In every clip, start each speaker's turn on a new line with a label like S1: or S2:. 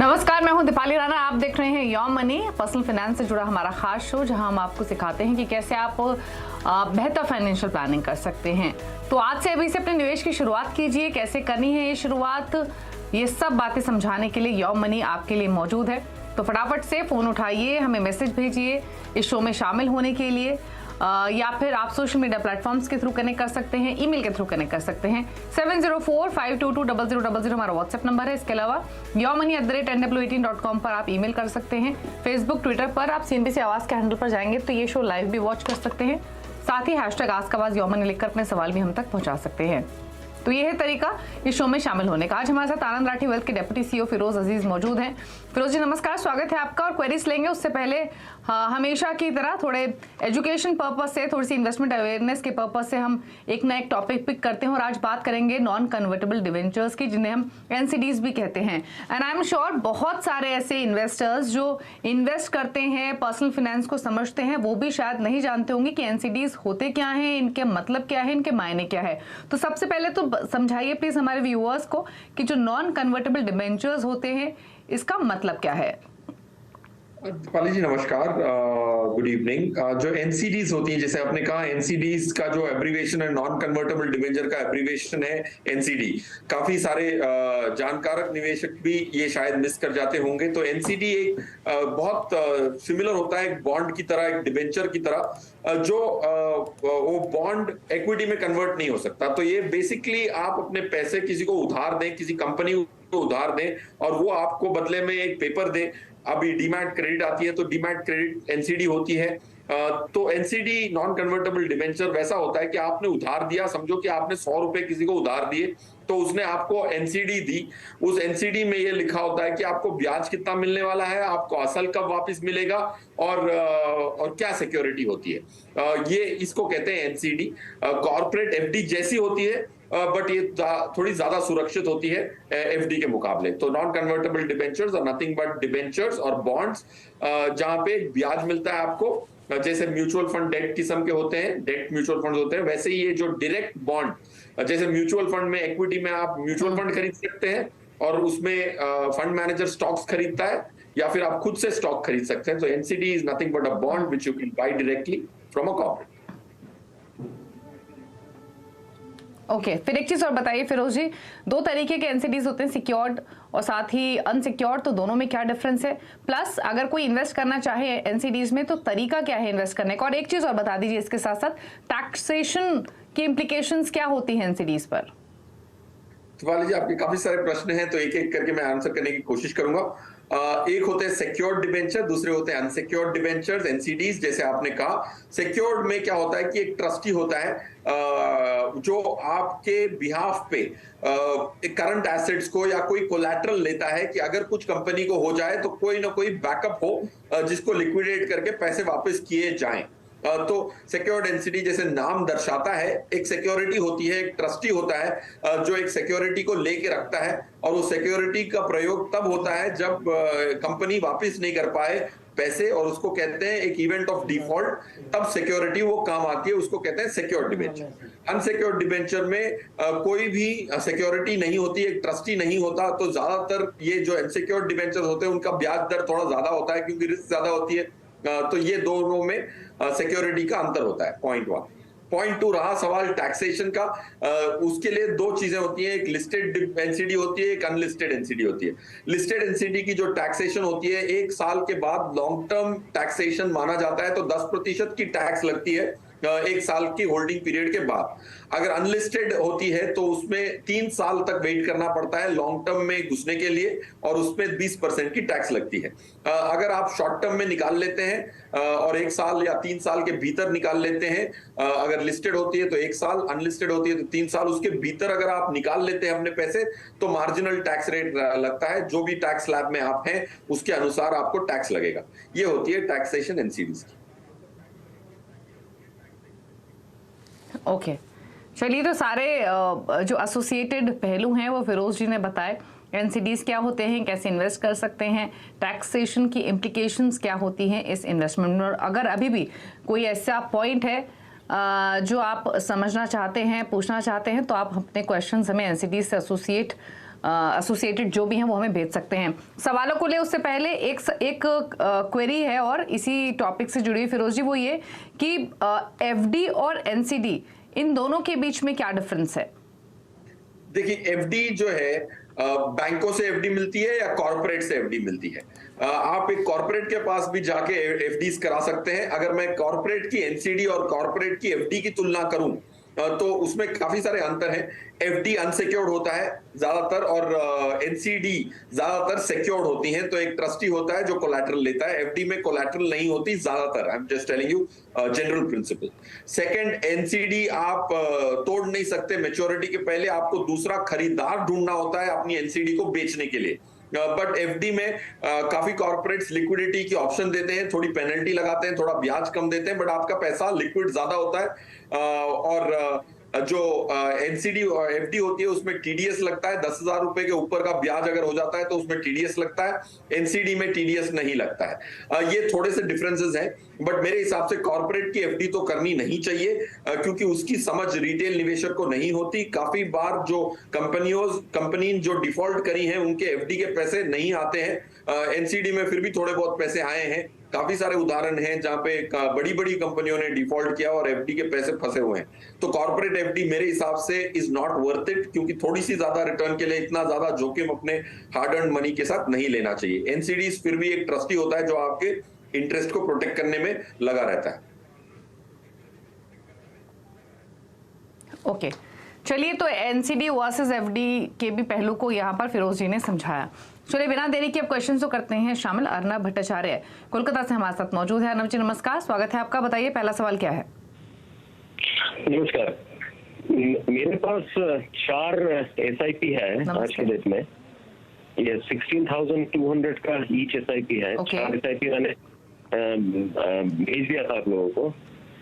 S1: नमस्कार, मैं हूं दीपाली राणा। आप देख रहे हैं योर मनी, पर्सनल फाइनेंस से जुड़ा हमारा खास शो, जहां हम आपको सिखाते हैं कि कैसे आप बेहतर फाइनेंशियल प्लानिंग कर सकते हैं। तो आज से अभी से अपने निवेश की शुरुआत कीजिए। कैसे करनी है ये शुरुआत, ये सब बातें समझाने के लिए योर मनी आपके लिए मौजूद है। तो फटाफट से फोन उठाइए, हमें मैसेज भेजिए इस शो में शामिल होने के लिए, या फिर आप सोशल मीडिया प्लेटफॉर्म्स के थ्रू कनेक्ट कर सकते हैं, ईमेल के थ्रू कनेक्ट कर सकते हैं। 7045220000 हमारा व्हाट्सएप नंबर है। इसके अलावा yourmoney@nw18.com पर आप ईमेल कर सकते हैं। फेसबुक, ट्विटर पर आप CNBC आवाज के हैंडल पर जाएंगे तो ये शो लाइव भी वॉच कर सकते हैं। साथ ही #AskAwaz योर मनी लिखकर अपने सवाल भी हम तक पहुंचा सकते हैं। तो ये है तरीका इस शो में शामिल होने का। आज हमारे साथ आनंद राठी वेल्थ के डेप्यूटी CEO फिरोज अजीज मौजूद हैं। फिरोज जी नमस्कार, स्वागत है आपका। और क्वेरीज लेंगे उससे पहले हमेशा की तरह थोड़े एजुकेशन पर्पज से, थोड़ी सी इन्वेस्टमेंट अवेयरनेस के पर्पज से हम एक ना एक टॉपिक पिक करते हैं। और आज बात करेंगे नॉन कन्वर्टेबल डिवेंचर्स की, जिन्हें हम NCDs भी कहते हैं। एंड आई एम श्योर बहुत सारे ऐसे इन्वेस्टर्स जो इन्वेस्ट करते हैं, पर्सनल फाइनेंस को समझते हैं, वो भी शायद नहीं जानते होंगे कि NCDs होते क्या हैं, इनके मतलब क्या है, इनके मायने क्या है। तो सबसे पहले तो समझाइए प्लीज हमारे व्यूअर्स को कि जो नॉन कन्वर्टेबल डिबेंचर्स होते हैं इसका मतलब क्या है।
S2: दीपाली जी नमस्कार, गुड इवनिंग। जो NCDs होती हैं, जैसे आपने कहा, NCDs का जो एब्रीवेशन है, नॉन कन्वर्टेबल डिबेंचर का एब्रीवेशन है NCD। काफी सारे जानकारक निवेशक भी ये शायद मिस कर जाते होंगे। तो NCD एक बहुत सिमिलर होता है एक बॉन्ड की तरह, एक डिबेंचर की तरह, जो वो बॉन्ड इक्विटी में कन्वर्ट नहीं हो सकता। तो ये बेसिकली आप अपने पैसे किसी को उधार दें, किसी कंपनी को उधार दें, और वो आपको बदले में एक पेपर दे। अभी डीमैट क्रेडिट आती है तो डीमैट क्रेडिट NCD होती है। तो NCD नॉन कन्वर्टेबल डिबेंचर वैसा होता है कि आपने उधार दिया, समझो कि आपने 100 रुपए किसी को उधार दिए, तो उसने आपको NCD दी। उस NCD में ये लिखा होता है कि आपको ब्याज कितना मिलने वाला है, आपको असल कब वापस मिलेगा, और क्या सिक्योरिटी होती है। ये इसको कहते हैं NCD। कॉर्पोरेट FD जैसी होती है, बट ये थोड़ी ज्यादा सुरक्षित होती है FD के मुकाबले। तो नॉन कन्वर्टेबल डिबेंचर्स और नथिंग बट डिबेंचर्स और बॉन्ड्स, जहां पे ब्याज मिलता है आपको। जैसे म्यूचुअल फंड डेट किस्म के होते हैं, डेट म्यूचुअल फंड होते हैं, वैसे ही ये जो डायरेक्ट बॉन्ड, जैसे म्यूचुअल फंड में इक्विटी में आप म्यूचुअल फंड खरीद सकते हैं और उसमें फंड मैनेजर स्टॉक्स खरीदता है, या फिर आप खुद से स्टॉक खरीद सकते हैं। तो NCD is nothing but a bond which you can buy directly from a corporate.
S1: Okay, फिर एक चीज और बताइए फिरोज जी, दो तरीके के NCDs होते हैं, सिक्योर्ड और साथ ही अनसिक्योर्ड, तो दोनों में क्या डिफरेंस है? प्लस अगर कोई इन्वेस्ट करना चाहे NCDs में तो तरीका क्या है इन्वेस्ट करने का? और एक चीज और बता दीजिए इसके साथ साथ, टैक्सेशन की इम्प्लीकेशंस क्या होती हैं NCDs पर?
S2: शिवाली जी, आपके काफी सारे प्रश्न हैं, तो एक एक करके मैं आंसर करने की कोशिश करूंगा। एक होते हैं सिक्योर्ड डिबेंचर, दूसरे होते हैं अनसिक्योर्ड डिबेंचर्स NCDs। जैसे आपने कहा, सिक्योर्ड में क्या होता है कि एक ट्रस्टी होता है जो आपके बिहाफ पे करंट एसेट्स को या कोई कोलैटरल लेता है कि अगर कुछ कंपनी को हो जाए तो कोई ना कोई बैकअप हो जिसको लिक्विडेट करके पैसे वापस किए जाएं। तो सिक्योर्ड NCD जैसे नाम दर्शाता है, एक सिक्योरिटी होती है, एक ट्रस्टी होता है जो एक सिक्योरिटी को लेके रखता है, और वो सिक्योरिटी का प्रयोग तब होता है जब कंपनी वापस नहीं कर पाए पैसे, और उसको कहते हैं एक इवेंट ऑफ डिफॉल्ट, तब सिक्योरिटी वो काम आती है, उसको कहते हैं सिक्योर्ड डिबेंचर। अनसिक्योर्ड डिबेंचर में कोई भी सिक्योरिटी नहीं होती, एक ट्रस्टी नहीं होता। तो ज्यादातर ये जो अनसिक्योर्ड डिबेंचर होते हैं उनका ब्याज दर थोड़ा ज्यादा होता है क्योंकि रिस्क ज्यादा होती है। तो ये दोनों में सिक्योरिटी का अंतर होता है, पॉइंट 1। पॉइंट 2 रहा सवाल टैक्सेशन का। उसके लिए दो चीजें होती हैं, एक लिस्टेड NCD होती है, एक अनलिस्टेड NCD होती है। लिस्टेड NCD की जो टैक्सेशन होती है, 1 साल के बाद लॉन्ग टर्म टैक्सेशन माना जाता है, तो 10% की टैक्स लगती है 1 साल की होल्डिंग पीरियड के बाद। अगर अनलिस्टेड होती है तो उसमें 3 साल तक वेट करना पड़ता है लॉन्ग टर्म में घुसने के लिए, और उसमें 20% की टैक्स लगती है। अगर आप शॉर्ट टर्म में निकाल लेते हैं और 1 साल या 3 साल के भीतर निकाल लेते हैं, अगर लिस्टेड होती है तो 1 साल, अनलिस्टेड होती है तो 3 साल, उसके भीतर अगर आप निकाल लेते हैं अपने पैसे, तो मार्जिनल टैक्स रेट लगता है। जो भी टैक्स स्लैब में आप हैं उसके अनुसार आपको टैक्स लगेगा। ये होती है टैक्सेशन NCDs की।
S1: ओके, चलिए, तो सारे जो एसोसिएटेड पहलू हैं वो फिरोज जी ने बताए। NCDs क्या होते हैं, कैसे इन्वेस्ट कर सकते हैं, टैक्सेशन की इम्प्लीकेशंस क्या होती हैं इस इन्वेस्टमेंट में। और अगर अभी भी कोई ऐसा पॉइंट है जो आप समझना चाहते हैं, पूछना चाहते हैं, तो आप अपने क्वेश्चंस हमें NCDs से एसोसिएट एसोसिएटेड जो भी हैं वो हमें भेज सकते हैं। सवालों को ले उससे पहले एक क्वेरी है और इसी टॉपिक से जुड़ी हुई फिरोज जी, वो ये कि एफडी और एनसीडी इन दोनों के बीच में क्या डिफरेंस है?
S2: देखिए, एफडी जो है बैंकों से एफडी मिलती है या कॉर्पोरेट से एफडी मिलती है। आप एक कॉर्पोरेट के पास भी जाके एफडीज करा सकते हैं। अगर मैं कॉर्पोरेट की एनसीडी और कॉर्पोरेट की एफडी की तुलना करूं तो उसमें काफी सारे अंतर हैं। एफडी अनसिक्योर्ड होता है ज्यादातर और एनसीडी ज्यादातर सिक्योर्ड होती हैं। तो एक ट्रस्टी होता है जो कोलैटरल लेता है, एफडी में कोलैटरल नहीं होती ज्यादातर। I am just telling you general principle. Second, NCD आप तोड़ नहीं सकते मैच्योरिटी के पहले, आपको दूसरा खरीदार ढूंढना होता है अपनी एनसीडी को बेचने के लिए। बट एफडी में काफी कॉर्पोरेट्स लिक्विडिटी की ऑप्शन देते हैं, थोड़ी पेनल्टी लगाते हैं, थोड़ा ब्याज कम देते हैं, बट आपका पैसा लिक्विड ज्यादा होता है। और जो एनसीडी और एफडी होती है उसमें टीडीएस लगता है। 10,000 रुपए के ऊपर का ब्याज अगर हो जाता है तो उसमें टीडीएस लगता है, एनसीडी में टीडीएस नहीं लगता है। ये थोड़े से डिफरेंसेस हैं, बट मेरे हिसाब से कॉर्पोरेट की एफडी तो करनी नहीं चाहिए क्योंकि उसकी समझ रिटेल निवेशक को नहीं होती। काफी बार जो कंपनी जो डिफॉल्ट करी हैं उनके एफडी के पैसे नहीं आते हैं, एनसीडी में फिर भी थोड़े बहुत पैसे आए हैं। काफी सारे उदाहरण हैं जहां पे बड़ी बड़ी कंपनियों ने डिफॉल्ट किया और एफडी के पैसे फंसे हुए हैं। तो कॉर्पोरेट एफडी मेरे हिसाब से इज नॉट वर्थ इट, क्योंकि थोड़ी सी ज्यादा रिटर्न के लिए इतना ज्यादा जोखिम अपने हार्ड अर्न मनी के साथ नहीं लेना चाहिए। एनसीडीज फिर भी एक ट्रस्टी होता है जो आपके इंटरेस्ट को प्रोटेक्ट करने में लगा रहता है।
S1: ओके, चलिए, तो एनसीडी वर्सेस एफडी के भी पहलू को यहाँ पर फिरोज जी ने समझाया। चलिए, बिना देरी के अब क्वेश्चन तो करते हैं शामिल। अर्नब भट्टाचार्य कोलकाता से हमारे साथ मौजूद है। अर्नब जी नमस्कार, स्वागत है आपका। बताइए पहला सवाल क्या है?
S3: नमस्कार। मेरे पास 4 SIP है आज के डेट में। ये 16,200 का ईच SIP है। 4 SIP मैंने भेज दिया था आप लोगों को।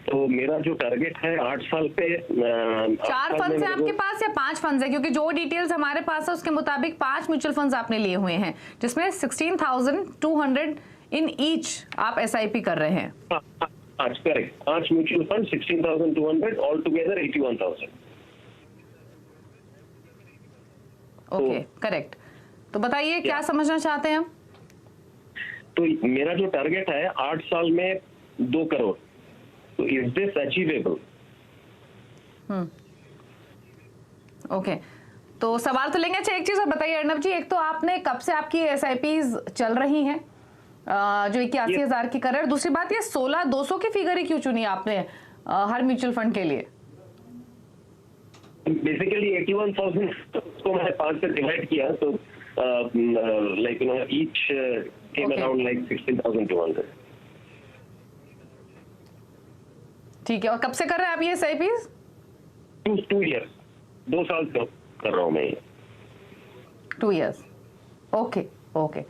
S3: तो मेरा जो टारगेट है 8 साल पे
S1: 4 फंड्स है आपके पास या 5 फंड्स है? क्योंकि जो डिटेल्स हमारे पास है उसके मुताबिक 5 म्यूचुअल फंड्स आपने लिए हुए हैं जिसमें 16,200 इन ईच आप SIP कर रहे हैं।
S3: Correct, 5 mutual fund 16,200, all together 81,000।
S1: Okay, correct. तो बताइए क्या समझना चाहते हैं हम?
S3: तो मेरा जो टारगेट है 8 साल में 2 करोड़, तो इज दिस अचीवेबल?
S1: ओके, तो सवाल तो लेंगे। अच्छा, एक चीज और बताइए अर्नब जी, एक तो आपने कब से आपकी SIPs चल रही हैं जो 81,000 की कर रहे हैं? दूसरी बात, ये 16,200 की फिगर ही क्यों चुनी आपने हर म्यूचुअल फंड के लिए?
S3: बेसिकली 81,000 को मैंने 5 से डिवाइड किया, तो like you know each came around like 16,200।
S1: ठीक है, और कब से कर रहे हैं आप ये SIPs?
S3: 2 years, 2 साल से कर रहा हूँ मैं।
S1: 2 years, ओके ओके।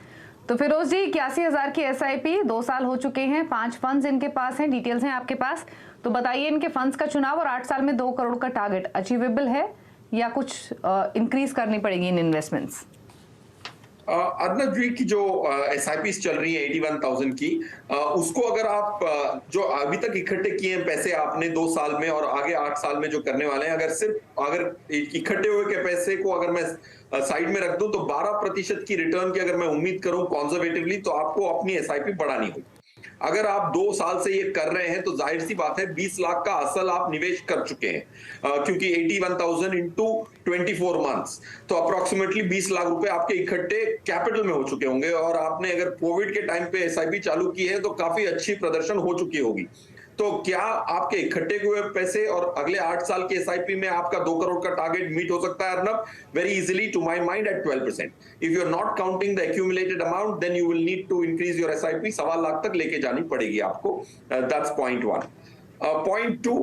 S1: तो फिरोज जी 81,000 की SIP 2 साल हो चुके हैं, 5 फंड्स इनके पास हैं, डिटेल्स हैं आपके पास। तो बताइए इनके फंड्स का चुनाव और 8 साल में 2 करोड़ का टारगेट अचीवेबल है या कुछ इंक्रीज करनी पड़ेगी इन इन्वेस्टमेंट्स?
S2: अर्नब जी की जो SIPs चल रही है 81,000 की, उसको अगर आप जो अभी तक इकट्ठे किए हैं पैसे आपने 2 साल में और आगे 8 साल में जो करने वाले हैं, अगर इकट्ठे हुए के पैसे को अगर मैं साइड में रख दूं तो 12% की रिटर्न की अगर मैं उम्मीद करूं कंजर्वेटिवली, तो आपको अपनी SIP बढ़ानी होगी। अगर आप 2 साल से ये कर रहे हैं तो जाहिर सी बात है 20 लाख का असल आप निवेश कर चुके हैं, क्योंकि 81,000 इंटू 24 मंथ्स, तो अप्रोक्सीमेटली 20 लाख रुपए आपके इकट्ठे कैपिटल में हो चुके होंगे। और आपने अगर कोविड के टाइम पे SIP चालू की है तो काफी अच्छी प्रदर्शन हो चुकी होगी। तो क्या आपके इकट्ठे हुए पैसे और अगले 8 साल के SIP में आपका 2 करोड़ का टारगेट मीट हो सकता है Arnab? Very easily, to my mind, at 12%। If you are not counting the accumulated amount, then you will need to increase your SIP। 1.25 lakh तक लेके जानी पड़ेगी आपको। That's point 1। पॉइंट 2,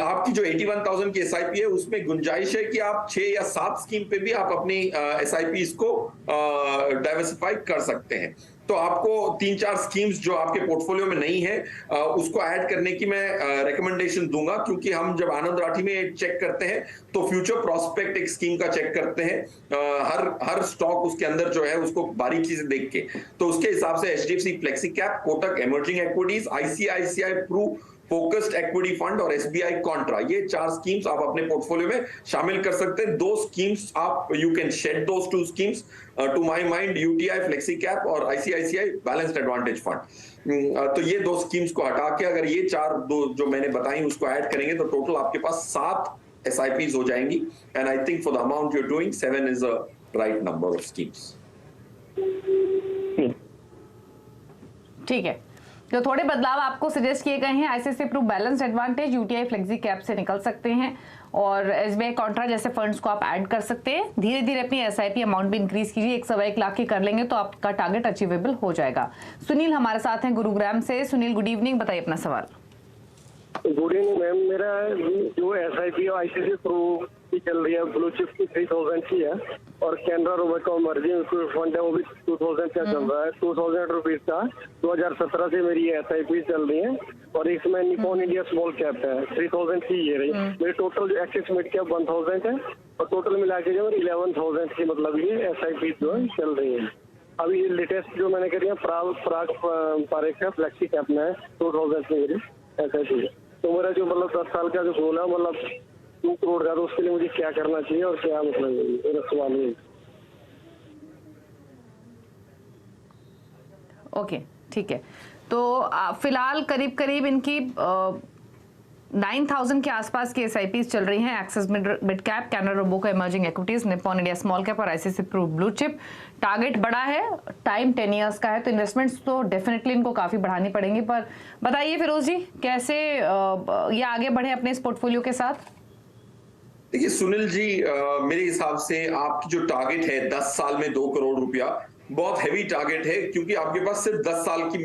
S2: आपकी जो 81,000 की SIP है उसमें गुंजाइश है कि आप 6 या 7 स्कीम पे भी आप अपनी SIPs को डाइवर्सिफाई कर सकते हैं। तो आपको 3-4 स्कीम्स जो आपके पोर्टफोलियो में नहीं है उसको ऐड करने की मैं रिकमेंडेशन दूंगा, क्योंकि हम जब आनंद राठी में चेक करते हैं तो फ्यूचर प्रोस्पेक्ट एक स्कीम का चेक करते हैं, हर स्टॉक उसके अंदर जो है उसको बारीकी से देख के। तो उसके हिसाब से HDFC flexi cap, Kotak emerging equities, ICICI pru focused equity fund और एसबीआई कॉन्ट्रा, ये 4 स्कीम्स आप अपने पोर्टफोलियो में शामिल कर सकते हैं। 2 स्कीम्स आप you can shed those 2 schemes to my mind UTI flexi cap और आईसीआईसीआई बैलेंस्ड एडवांटेज फंड। तो ये 2 स्कीम्स को हटा के अगर ये 4 जो मैंने बताई उसको ऐड करेंगे तो टोटल आपके पास 7 SIPs हो जाएंगी। And I think for the amount you are doing 7 is a right number of schemes.
S1: ठीक है, जो थोड़े बदलाव आपको सजेस्ट किए गए हैं, ICICI pru balanced advantage, UTI flexi cap से निकल सकते हैं और एसबीआई कॉन्ट्रा जैसे फंड्स को आप ऐड कर सकते हैं। धीरे धीरे अपनी एसआईपी अमाउंट भी इंक्रीज कीजिए, 101 लाख की कर लेंगे तो आपका टारगेट अचीवेबल हो जाएगा। सुनील हमारे साथ हैं गुरुग्राम से। सुनील, गुड इवनिंग, बताइए अपना सवाल।
S4: गुड इवनिंग मैम, मेरा जो एसआईपी और आईसीआईसीआई प्रू की चल रही है ब्लू चिप की 3000 की है और कैनरा रोबेको इमर्जिंग फंड है वो भी 2000 का चल रहा है, 2000 रुपीज का। 2017 से मेरी एसआईपी चल रही है और इसमें निपॉन इंडिया स्मॉल कैप है 3000 की ये रही। मेरी टोटल एक्सिस मिड कैप 1000 है और टोटल मिला के जो 11000 की मतलब ये एसआईपी जो है चल रही है। अभी लेटेस्ट जो मैंने करी है प्राग पारेख है फ्लेक्सी कैप में है 2000 की मेरी एसआईपी। तो मेरा जो मतलब 10 साल का जो गोल है मतलब 2 करोड़ का, तो उसके लिए मुझे क्या करना चाहिए और क्या मतलब मेरा सवाल है।
S1: ओके, ठीक है। तो फिलहाल करीब करीब इनकी 9000 के आसपास की एसआईपीज चल रही हैं। Axis mid cap, Canara Robeco emerging equities, Nippon India small cap और ICICI Pru blue chip. Target बड़ा है, टाइम 10 इयर्स का है, तो इन्वेस्टमेंट्स तो डेफिनेटली इनको काफी बढ़ानी पड़ेंगी। पर बताइए फिरोज जी, कैसे ये आगे बढ़े अपने इस पोर्टफोलियो के साथ?
S2: देखिए सुनील जी, मेरे हिसाब से आपकी जो टारगेट है 10 साल में 2 करोड़ रुपया बहुत हैवी टारगेट है, क्योंकि आपके पास सिर्फ 10 साल की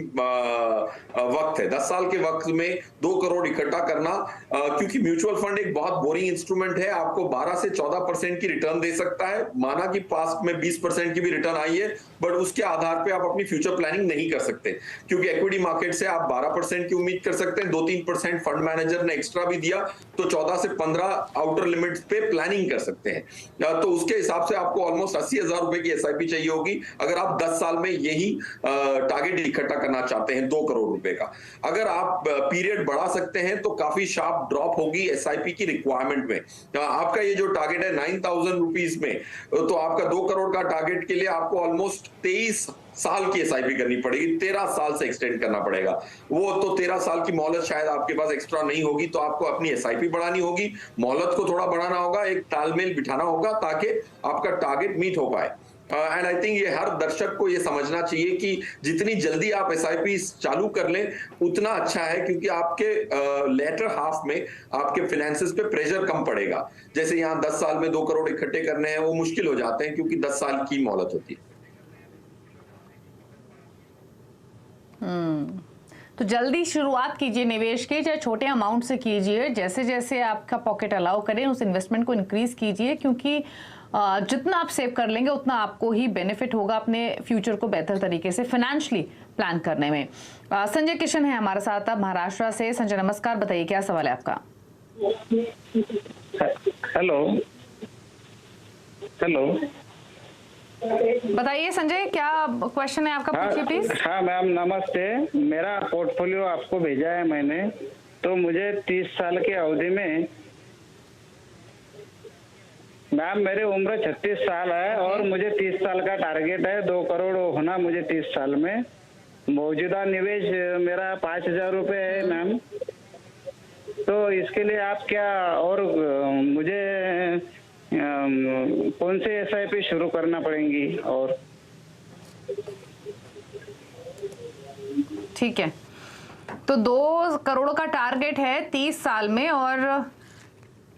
S2: वक्त है। 10 साल के वक्त में 2 करोड़ इकट्ठा करना, क्योंकि म्यूचुअल फंड एक बहुत बोरिंग इंस्ट्रूमेंट है, आपको 12 से 14% की रिटर्न दे सकता है। माना कि पास्ट में 20% की भी रिटर्न आई है, बट उसके आधार पे आप अपनी फ्यूचर प्लानिंग नहीं कर सकते, क्योंकि इक्विटी मार्केट से आप 12% की उम्मीद कर सकते हैं। 2-3% फंड मैनेजर ने एक्स्ट्रा भी दिया तो 14 से 15 आउटर लिमिट्स पे प्लानिंग कर सकते हैं। तो उसके हिसाब से आपको ऑलमोस्ट 80,000 रुपए की एसआईपी चाहिए होगी अगर आप 10 साल में यही टारगेट इकट्ठा करना चाहते हैं 2 करोड़ रुपए का। अगर आप पीरियड बढ़ा सकते हैं तो काफी शार्प ड्रॉप होगी एसआईपी की रिक्वायरमेंट में। आपका ये जो टारगेट है 9000 रुपीज में, तो आपका 2 करोड़ का टारगेट के लिए आपको ऑलमोस्ट 23 साल की एसआईपी करनी पड़ेगी, 13 साल से एक्सटेंड करना पड़ेगा। वो तो 13 साल की मोहलत शायद आपके पास एक्स्ट्रा नहीं होगी, तो आपको अपनी एसआईपी बढ़ानी होगी, मोहलत को थोड़ा बढ़ाना होगा, एक तालमेल बिठाना होगा ताकि आपका टारगेट मीट हो पाए। एंड आई थिंक ये हर दर्शक को ये समझना चाहिए कि जितनी जल्दी आप एसआईपी चालू कर लें उतना अच्छा है, क्योंकि आपके लेटर हाफ में आपके फाइनेंसेस पे प्रेशर कम पड़ेगा। जैसे यहाँ 10 साल में 2 करोड़ इकट्ठे करने हैं वो मुश्किल हो जाते हैं, क्योंकि 10 साल की मोहलत होती है।
S1: तो जल्दी शुरुआत कीजिए निवेश की, चाहे छोटे अमाउंट से कीजिए, जैसे जैसे आपका पॉकेट अलाउ करें उस इन्वेस्टमेंट को इंक्रीज कीजिए, क्योंकि जितना आप सेव कर लेंगे उतना आपको ही बेनिफिट होगा अपने फ्यूचर को बेहतर तरीके से फाइनेंशियली प्लान करने में। संजय किशन है हमारे साथ अब महाराष्ट्र से। संजय नमस्कार, बताइए क्या सवाल है आपका?
S5: हेलो हेलो,
S1: बताइए संजय, क्या क्वेश्चन है आपका? पूछिए प्लीज।
S5: हाँ मैम नमस्ते, मेरा पोर्टफोलियो आपको भेजा है मैंने, तो मुझे 30 साल की अवधि में, मैम मेरी उम्र 36 साल है और मुझे 30 साल का टारगेट है, 2 करोड़ होना मुझे 30 साल में। मौजूदा निवेश मेरा 5000 रुपये है मैम, तो इसके लिए आप क्या और मुझे कौन से एसआईपी शुरू करना पड़ेंगी? और
S1: ठीक है, तो 2 करोड़ का टारगेट है 30 साल में और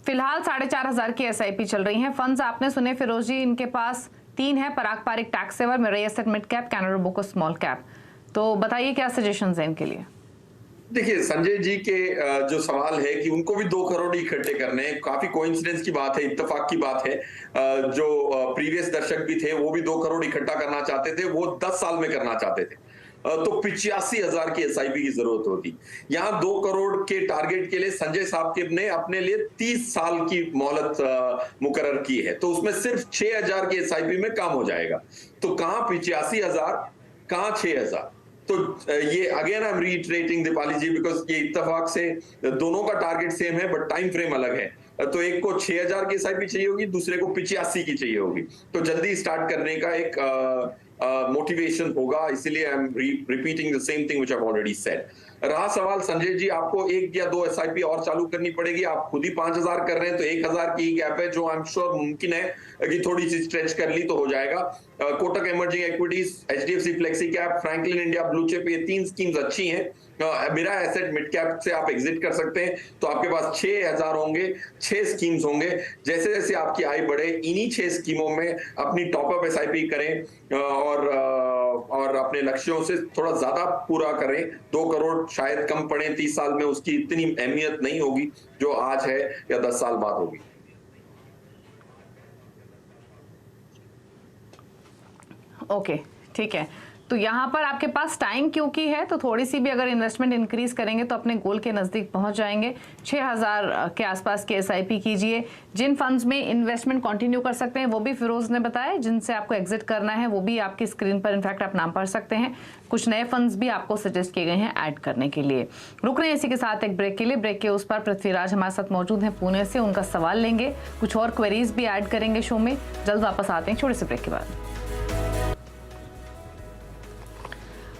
S1: फिलहाल 4500 की एसआईपी चल रही हैं। फंड्स आपने सुने फिरोज जी, इनके पास 3 है, Parag Parikh tax saver, Mirae asset mid cap, Canara Robeco small cap. तो बताइए क्या सजेशंस हैं इनके लिए?
S2: देखिए संजय जी के जो सवाल है कि उनको भी 2 करोड़ इकट्ठे करने हैं, काफी कोइंसिडेंस की बात है, इत्तेफाक की बात है। जो प्रीवियस दर्शक भी थे वो भी 2 करोड़ इकट्ठा करना चाहते थे, वो 10 साल में करना चाहते थे, तो 85,000 की एसआईपी की जरूरत होती। यहाँ 2 करोड़ के टारगेट के लिए संजय साहब ने अपने लिए 30 साल की मोहलत मुकर्रर की है, तो उसमें सिर्फ 6,000 की एसआईपी में काम हो जाएगा। तो कहाँ 85,000, कहाँ 6,000? तो ये again I am reiterating Deepali ji, because ये इत्तेफाक से दोनों का टारगेट सेम है बट टाइम फ्रेम अलग है। तो एक को 6000 की एसआईपी चाहिए होगी, दूसरे को 85 की चाहिए होगी। तो जल्दी स्टार्ट करने का एक मोटिवेशन होगा, इसीलिए I am repeating the same thing which I have already said. रहा सवाल संजय जी, आपको 1 या 2 एसआईपी और चालू करनी पड़ेगी। आप खुद ही 5000 कर रहे हैं, तो 1000 की गैप है, जो आई एम श्योर मुमकिन है कि थोड़ी सी स्ट्रेच कर ली तो हो जाएगा। Kotak emerging equities, HDFC flexi cap, Franklin India blue chip, ये 3 स्कीम्स अच्छी हैं। मेरा एसेट मिड कैप से आप एग्जिट कर सकते हैं, तो आपके पास 6000 होंगे, 6 स्कीम्स होंगे। जैसे जैसे आपकी आय बढ़े, इन्हीं 6 स्कीमों में अपनी टॉपअप एसआईपी करें और अपने लक्ष्यों से थोड़ा ज्यादा पूरा करें। 2 करोड़ शायद कम पड़े 30 साल में, उसकी इतनी अहमियत नहीं होगी जो आज है या 10 साल बाद होगी।
S1: ओके, ठीक है। तो यहाँ पर आपके पास टाइम क्योंकि है, तो थोड़ी सी भी अगर इन्वेस्टमेंट इंक्रीज करेंगे तो अपने गोल के नज़दीक पहुँच जाएंगे। 6000 के आसपास की एसआईपी कीजिए। जिन फंड्स में इन्वेस्टमेंट कंटिन्यू कर सकते हैं वो भी फिरोज ने बताया, जिनसे आपको एग्जिट करना है वो भी आपकी स्क्रीन पर इनफैक्ट आप नाम पढ़ सकते हैं। कुछ नए फंड्स भी आपको सजेस्ट किए गए हैं ऐड करने के लिए। रुक रहे हैं इसी के साथ एक ब्रेक के लिए। ब्रेक के उस पर पृथ्वीराज हमारे साथ मौजूद हैं पुणे से, उनका सवाल लेंगे, कुछ और क्वेरीज भी ऐड करेंगे शो में। जल्द वापस आते हैं छोटे से ब्रेक के बाद।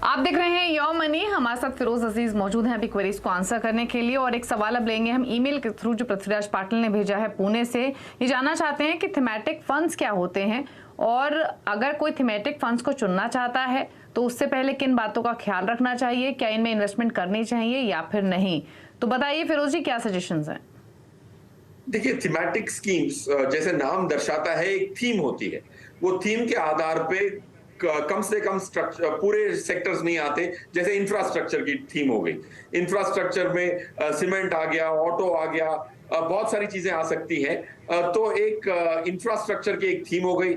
S1: आप देख रहे हैं योर मनी, हमारे साथ फिरोज अजीज मौजूद हैं अभी क्वेरीज को आंसर करने के लिए। और एक सवाल अब लेंगे हम ईमेल के थ्रू, जो पृथ्वीराज पाटिल ने भेजा है पुणे से। ये जानना चाहते हैं कि थीमेटिक फंड्स क्या होते हैं, और अगर कोई थीमेटिक फंड्स को चुनना चाहता है तो उससे पहले किन बातों का ख्याल रखना चाहिए, क्या इनमें इन्वेस्टमेंट करनी चाहिए या फिर नहीं। तो बताइए फिरोज जी, क्या सजेशंस हैं?
S2: देखिए, थीमेटिक स्कीम्स जैसे नाम दर्शाता है, एक थीम होती है। वो थीम के आधार पे कम से कम स्ट्रक्चर पूरे सेक्टर्स नहीं आते। जैसे इंफ्रास्ट्रक्चर की थीम हो गई, इंफ्रास्ट्रक्चर में सीमेंट आ गया, ऑटो आ गया, बहुत सारी चीजें आ सकती हैं। तो एक इंफ्रास्ट्रक्चर की एक थीम हो गई।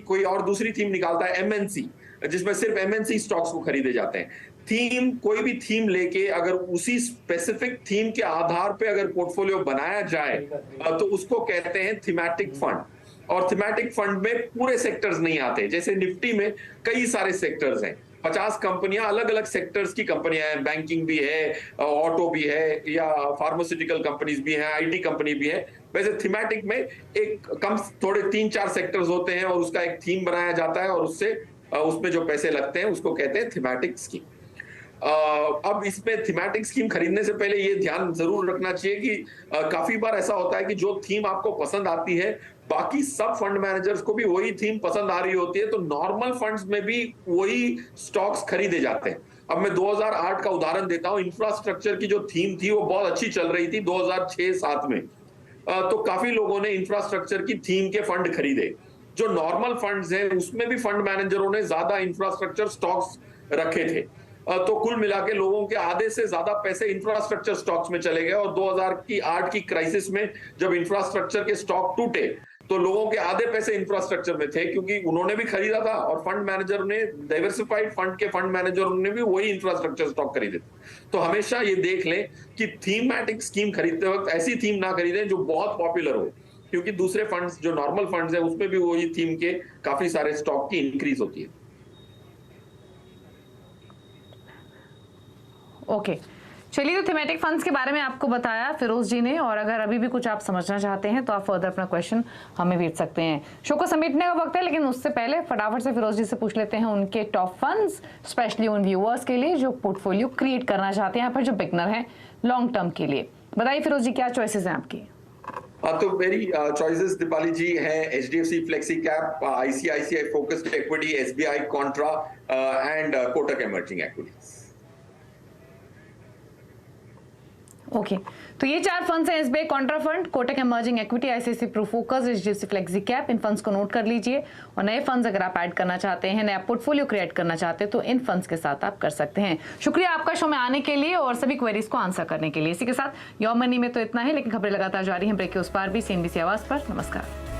S2: कोई और दूसरी थीम निकालता है एमएनसी, जिसमें सिर्फ एमएनसी स्टॉक्स को खरीदे जाते हैं। थीम, कोई भी थीम लेके अगर उसी स्पेसिफिक थीम के आधार पे अगर पोर्टफोलियो बनाया जाए तो उसको कहते हैं थीमेटिक फंड। और थीमेटिक फंड में पूरे सेक्टर्स नहीं आते। जैसे निफ्टी में कई सारे सेक्टर्स हैं, 50 कंपनियां, अलग अलग सेक्टर्स की कंपनियां हैं, बैंकिंग भी है, ऑटो भी है, या फार्मास्यूटिकल कंपनीज भी हैं, आईटी कंपनी भी है। वैसे थीमेटिक में एक कम थोड़े 3-4 सेक्टर्स होते हैं और उसका एक थीम बनाया जाता है, और उसमें जो पैसे लगते हैं उसको कहते हैं थीमेटिक स्कीम। अब इसमें थीमेटिक स्कीम खरीदने से पहले ये ध्यान जरूर रखना चाहिए कि काफी बार ऐसा होता है कि जो थीम आपको पसंद आती है, बाकी सब फंड मैनेजर्स को भी वही थीम पसंद आ रही होती है, तो नॉर्मल फंड्स में भी वही स्टॉक्स खरीदे जाते हैं। अब मैं 2008 का उदाहरण देता हूं। इंफ्रास्ट्रक्चर की जो थीम थी वो बहुत अच्छी चल रही थी 2006-07 में। तो काफी लोगों ने इंफ्रास्ट्रक्चर की थीम के फंड खरीदे। जो नॉर्मल फंड्स हैं उसमें भी फंड मैनेजरों ने ज्यादा इंफ्रास्ट्रक्चर स्टॉक्स रखे थे। तो कुल मिला के लोगों के आधे से ज्यादा पैसे इंफ्रास्ट्रक्चर स्टॉक्स में चले गए। और 2008 की क्राइसिस में जब इंफ्रास्ट्रक्चर के स्टॉक टूटे तो लोगों के आधे पैसे इंफ्रास्ट्रक्चर में थे, क्योंकि उन्होंने भी खरीदा था और फंड मैनेजर ने, डाइवर्सिफाइड फंड के फंड मैनेजर ने भी वही इंफ्रास्ट्रक्चर स्टॉक खरीदे थे। तो हमेशा ये देख लें कि थीमेटिक स्कीम खरीदते वक्त ऐसी थीम ना खरीदें जो बहुत पॉपुलर हो, क्योंकि दूसरे फंड्स, जो नॉर्मल फंड्स है, उसमें भी वही थीम के काफी सारे स्टॉक की इंक्रीज होती है।
S1: ओके, चलिए, तो थीमेटिक फंड्स के बारे में आपको बताया फिरोज जी ने। और अगर अभी भी कुछ आप समझना चाहते हैं तो आप फर्दर अपना क्वेश्चन हमें भेज सकते हैं। शो को समेटने का वक्त है, लेकिन उससे पहले फटाफट से फिरोज जी से पूछ लेते हैं उनके टॉप फंड्स, स्पेशली उन व्यूअर्स के लिए जो पोर्टफोलियो क्रिएट करना चाहते हैं, यहाँ पर जो बिगनर हैं लॉन्ग टर्म के लिए। बताइए फिरोज जी, क्या चॉइसेस हैं आपकी?
S2: तो मेरी चॉइसेस दीपाली जी हैं HDFC flexi cap, ICICI focused equity, SBI contra and Kotak emerging equities.
S1: Okay, तो ये 4 फंड्स हैं, SBI contra fund, Kotak emerging equity, ICICI Pru focus, HDFC flexi cap. इन फंड्स को नोट कर लीजिए। और नए फंड्स अगर आप ऐड करना चाहते हैं, नया पोर्टफोलियो क्रिएट करना चाहते हैं, तो इन फंड्स के साथ आप कर सकते हैं। शुक्रिया आपका शो में आने के लिए और सभी क्वेरीज को आंसर करने के लिए। इसी के साथ योर मनी में तो इतना है, लेकिन खबरें लगातार जारी हैं ब्रेक के उस पार भी, CNBC आवाज पर। नमस्कार।